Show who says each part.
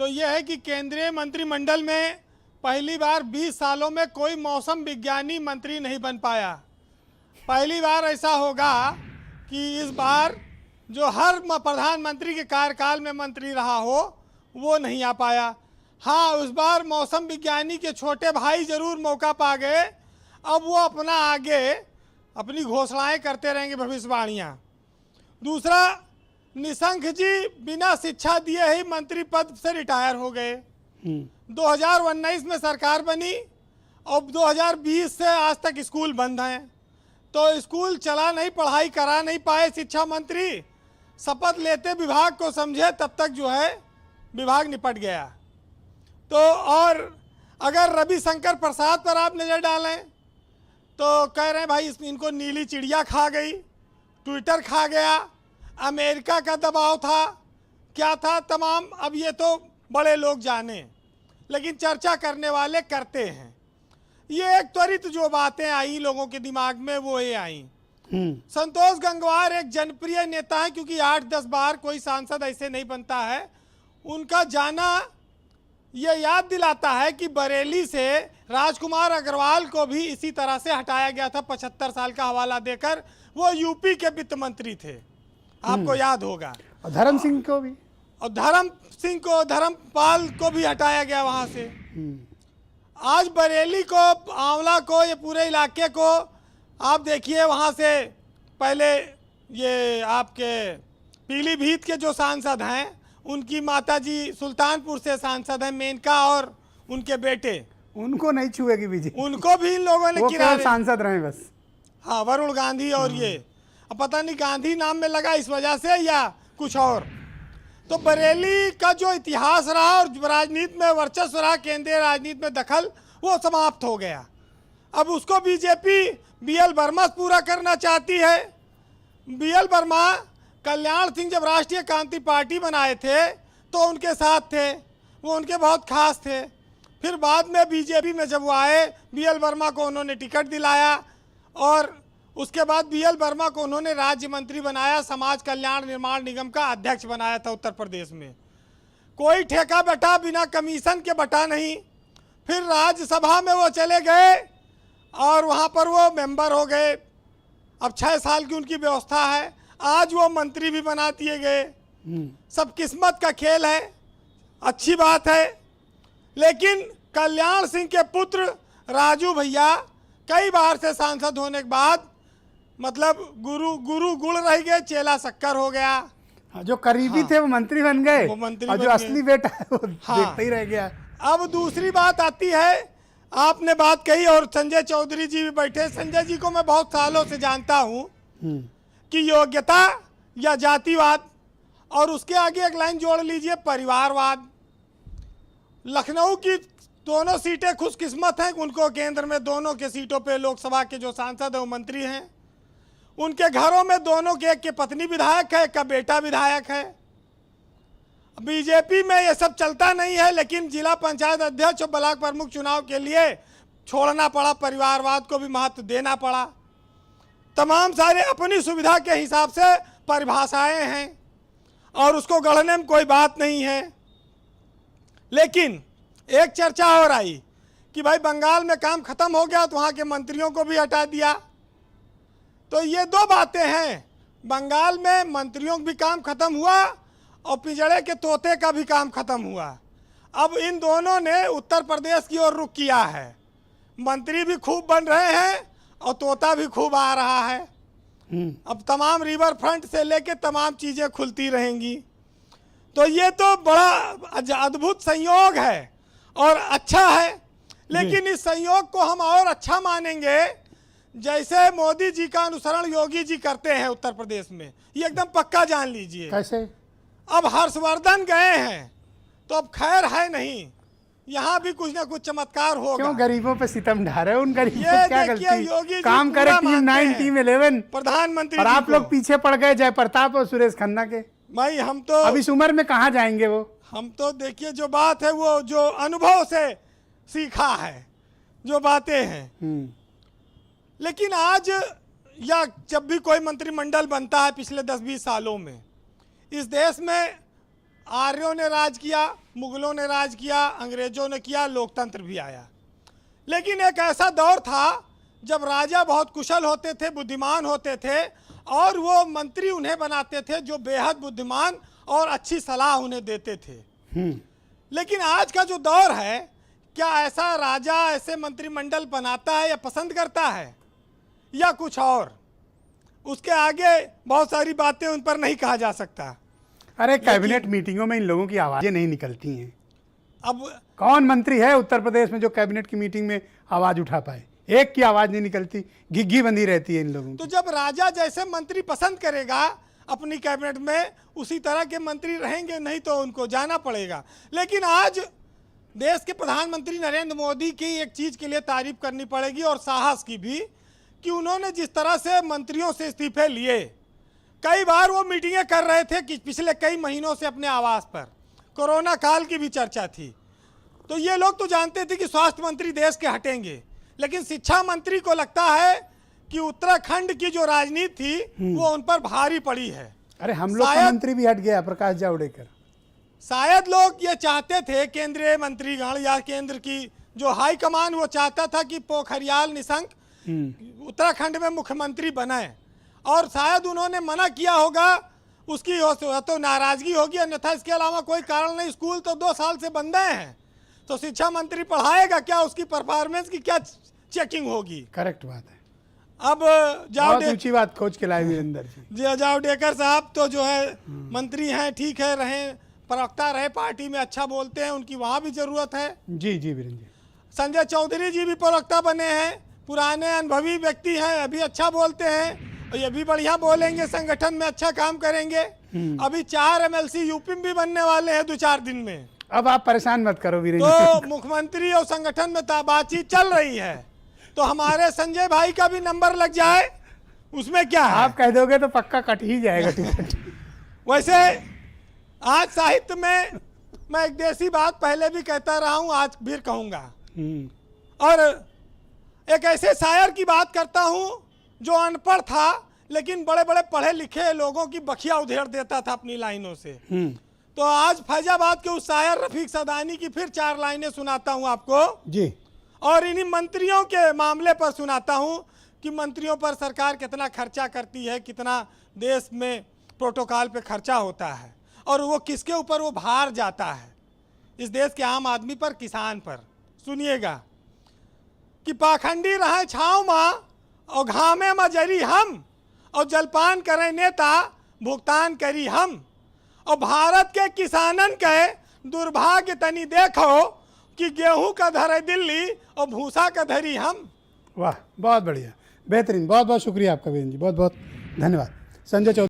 Speaker 1: तो यह है कि केंद्रीय मंत्रिमंडल में पहली बार 20 सालों में कोई मौसम विज्ञानी मंत्री नहीं बन पाया। पहली बार ऐसा होगा कि इस बार जो हर प्रधानमंत्री के कार्यकाल में मंत्री रहा हो वो नहीं आ पाया। हाँ, उस बार मौसम विज्ञानी के छोटे भाई जरूर मौका पा गए। अब वो अपना आगे अपनी घोषणाएं करते रहेंगे, भविष्यवाणियाँ। दूसरा, निशंक जी बिना शिक्षा दिए ही मंत्री पद से रिटायर हो गए। 2019 में सरकार बनी और 2020 से आज तक स्कूल बंद हैं, तो स्कूल चला नहीं, पढ़ाई करा नहीं पाए शिक्षा मंत्री। शपथ लेते विभाग को समझे तब तक जो है विभाग निपट गया। तो और अगर रविशंकर प्रसाद पर आप नज़र डालें तो कह रहे हैं भाई इनको नीली चिड़िया खा गई, ट्विटर खा गया, अमेरिका का दबाव था, क्या था तमाम। अब ये तो बड़े लोग जाने, लेकिन चर्चा करने वाले करते हैं। ये एक त्वरित जो बातें आई लोगों के दिमाग में वो ये आई। संतोष गंगवार एक जनप्रिय नेता है, क्योंकि 8-10 बार कोई सांसद ऐसे नहीं बनता है। उनका जाना ये याद दिलाता है कि बरेली से राजकुमार अग्रवाल को भी इसी तरह से हटाया गया था 75 साल का हवाला देकर। वो यूपी के वित्त मंत्री थे, आपको याद होगा।
Speaker 2: और धर्म सिंह को भी,
Speaker 1: और धर्मपाल को भी हटाया गया वहां से। आज बरेली को, आंवला को, ये पूरे इलाके को आप देखिए। वहां से पहले ये आपके पीलीभीत के जो सांसद हैं, उनकी माताजी सुल्तानपुर से सांसद हैं, मेनका, और उनके बेटे,
Speaker 2: उनको नहीं छुएगी बीजेपी,
Speaker 1: उनको भी इन लोगों ने किनारे,
Speaker 2: सांसद रहे बस।
Speaker 1: हाँ, वरुण गांधी। और ये अब पता नहीं गांधी नाम में लगा इस वजह से या कुछ और। तो बरेली का जो इतिहास रहा और राजनीति में वर्चस्व रहा, केंद्रीय राजनीति में दखल, वो समाप्त हो गया। अब उसको बीजेपी बीएल वर्मा पूरा करना चाहती है। बीएल वर्मा कल्याण सिंह जब राष्ट्रीय क्रांति पार्टी बनाए थे तो उनके साथ थे, वो उनके बहुत खास थे। फिर बाद में बीजेपी में जब वो आए, बीएल वर्मा को उन्होंने टिकट दिलाया और उसके बाद बीएल वर्मा को उन्होंने राज्य मंत्री बनाया, समाज कल्याण निर्माण निगम का अध्यक्ष बनाया था उत्तर प्रदेश में। कोई ठेका बटा बिना कमीशन के बटा नहीं। फिर राज्यसभा में वो चले गए और वहाँ पर वो मेंबर हो गए। अब 6 साल की उनकी व्यवस्था है, आज वो मंत्री भी बना दिए गए। सब किस्मत का खेल है, अच्छी बात है। लेकिन कल्याण सिंह के पुत्र राजू भैया कई बार से सांसद होने के बाद मतलब गुरु गुड़ रह गए, चेला शक्कर हो गया।
Speaker 2: जो करीबी थे वो मंत्री बन गए,
Speaker 1: वो मंत्री
Speaker 2: और जो असली बेटा है वो देखता ही रह गया।
Speaker 1: अब दूसरी बात आती है, आपने बात कही और संजय चौधरी जी भी बैठे। संजय जी को मैं बहुत सालों से जानता हूँ कि योग्यता या जातिवाद, और उसके आगे एक लाइन जोड़ लीजिए, परिवारवाद। लखनऊ की दोनों सीटें खुशकिस्मत हैं, उनको केंद्र में दोनों के सीटों पे लोकसभा के जो सांसद हैं वो मंत्री हैं। उनके घरों में दोनों के, एक की पत्नी विधायक है, एक का बेटा विधायक है। बीजेपी में ये सब चलता नहीं है, लेकिन जिला पंचायत अध्यक्ष और ब्लॉक प्रमुख चुनाव के लिए छोड़ना पड़ा, परिवारवाद को भी महत्व देना पड़ा। तमाम सारे अपनी सुविधा के हिसाब से परिभाषाएं हैं और उसको गढ़ने में कोई बात नहीं है। लेकिन एक चर्चा और आई कि भाई बंगाल में काम खत्म हो गया तो वहाँ के मंत्रियों को भी हटा दिया। तो ये दो बातें हैं, बंगाल में मंत्रियों का भी काम खत्म हुआ और पिंजड़े के तोते का भी काम खत्म हुआ। अब इन दोनों ने उत्तर प्रदेश की ओर रुख किया है। मंत्री भी खूब बन रहे हैं और तोता भी खूब आ रहा है। अब तमाम रिवर फ्रंट से लेके तमाम चीज़ें खुलती रहेंगी। तो ये तो बड़ा अद्भुत संयोग है और अच्छा है। लेकिन इस संयोग को हम और अच्छा मानेंगे जैसे मोदी जी का अनुसरण योगी जी करते हैं उत्तर प्रदेश में। ये एकदम पक्का जान लीजिए।
Speaker 2: कैसे?
Speaker 1: अब हर्षवर्धन गए हैं तो अब खैर है नहीं, यहाँ भी कुछ ना कुछ चमत्कार होगा।
Speaker 2: क्यों गरीबों पे सितम ढा रहे हो? उन गरीबों पे क्या गलती?
Speaker 1: योगी
Speaker 2: काम करे टीम 9 टीम 11
Speaker 1: प्रधानमंत्री,
Speaker 2: और आप लोग पीछे पड़ गए जयप्रताप और सुरेश खन्ना के।
Speaker 1: भाई हम तो
Speaker 2: अब इस उम्र में कहाँ जाएंगे वो?
Speaker 1: हम तो देखिए जो बात है वो जो अनुभव से सीखा है, जो बातें हैं। लेकिन आज या जब भी कोई मंत्रिमंडल बनता है पिछले 10-20 सालों में, इस देश में आर्यों ने राज किया, मुगलों ने राज किया, अंग्रेजों ने किया, लोकतंत्र भी आया। लेकिन एक ऐसा दौर था जब राजा बहुत कुशल होते थे, बुद्धिमान होते थे, और वो मंत्री उन्हें बनाते थे जो बेहद बुद्धिमान और अच्छी सलाह उन्हें देते थे। लेकिन आज का जो दौर है, क्या ऐसा राजा ऐसे मंत्रिमंडल बनाता है या पसंद करता है, या कुछ और? उसके आगे बहुत सारी बातें उन पर नहीं कहा जा सकता।
Speaker 2: अरे कैबिनेट मीटिंगों में इन लोगों की आवाजें नहीं निकलती हैं।
Speaker 1: अब
Speaker 2: कौन मंत्री है उत्तर प्रदेश में जो कैबिनेट की मीटिंग में आवाज उठा पाए? एक की आवाज नहीं निकलती, घिघी बंधी रहती है इन लोगों
Speaker 1: तो
Speaker 2: की।
Speaker 1: जब राजा जैसे मंत्री पसंद करेगा अपनी कैबिनेट में, उसी तरह के मंत्री रहेंगे, नहीं तो उनको जाना पड़ेगा। लेकिन आज देश के प्रधानमंत्री नरेंद्र मोदी की एक चीज़ के लिए तारीफ करनी पड़ेगी, और साहस की भी, कि उन्होंने जिस तरह से मंत्रियों से इस्तीफे लिए। कई बार वो मीटिंगें कर रहे थे कि पिछले कई महीनों से अपने आवास पर, कोरोना काल की भी चर्चा थी। तो ये लोग तो जानते थे कि स्वास्थ्य मंत्री देश के हटेंगे, लेकिन शिक्षा मंत्री को लगता है कि उत्तराखंड की जो राजनीति थी वो उन पर भारी पड़ी है।
Speaker 2: अरे हम लोग का मंत्री भी हट गया, प्रकाश जावड़ेकर।
Speaker 1: शायद लोग ये चाहते थे, केंद्रीय मंत्रीगण या केंद्र की जो हाई कमान, वो चाहता था कि पोखरियाल निशंक उत्तराखंड में मुख्यमंत्री बने, और शायद उन्होंने मना किया होगा। उसकी तो नाराजगी होगी, अन्यथा इसके अलावा कोई कारण नहीं। स्कूल तो 2 साल से बंद हैं, तो शिक्षा मंत्री पढ़ाएगा क्या? उसकी परफॉर्मेंस की क्या चेकिंग होगी?
Speaker 2: करेक्ट बात है।
Speaker 1: अब
Speaker 2: बहुत ऊंची बात खोज के लाए वीरेंद्र जी।
Speaker 1: जावड़ेकर साहब तो जो है मंत्री हैं, ठीक है, रहे प्रवक्ता रहे, पार्टी में अच्छा बोलते हैं, उनकी वहाँ भी जरूरत है।
Speaker 2: जी जी वीरेंद्र जी।
Speaker 1: संजय चौधरी जी भी प्रवक्ता बने हैं, पुराने अनुभवी व्यक्ति हैं, अभी अच्छा बोलते हैं, और ये भी बढ़िया बोलेंगे, संगठन में अच्छा काम करेंगे। अभी 4 MLC यूपी में भी बनने वाले हैं 2-4 दिन में।
Speaker 2: अब आप परेशान मत करो वीरेंद्र।
Speaker 1: तो मुख्यमंत्री और संगठन में बातचीत चल रही है, तो हमारे संजय भाई का भी नंबर लग जाए, उसमें क्या है?
Speaker 2: आप कह दोगे तो पक्का कट ही जाएगा टिकट।
Speaker 1: वैसे आज साहित्य में मैं एक देसी बात पहले भी कहता रहा हूं, आज भी कहूंगा, और एक ऐसे शायर की बात करता हूं जो अनपढ़ था, लेकिन बड़े बड़े पढ़े लिखे लोगों की बखिया उधेड़ देता था अपनी लाइनों से। तो आज फैजाबाद के उस शायर रफीक सदानी की फिर 4 लाइनें सुनाता हूं आपको
Speaker 2: जी,
Speaker 1: और इन्हीं मंत्रियों के मामले पर सुनाता हूं कि मंत्रियों पर सरकार कितना खर्चा करती है, कितना देश में प्रोटोकॉल पे खर्चा होता है, और वो किसके ऊपर वो भार जाता है, इस देश के आम आदमी पर, किसान पर। सुनिएगा कि पाखंडी रहे छाँव माँ और घामे में जरी हम, और जलपान करें नेता भुगतान करी हम, और भारत के किसानन के दुर्भाग्य तनी देखो कि गेहूं का धरे दिल्ली और भूसा का धरी हम।
Speaker 2: वाह, बहुत बढ़िया, बेहतरीन, बहुत बहुत शुक्रिया आपका वीरेंद्र जी, बहुत बहुत धन्यवाद। संजय चौधरी।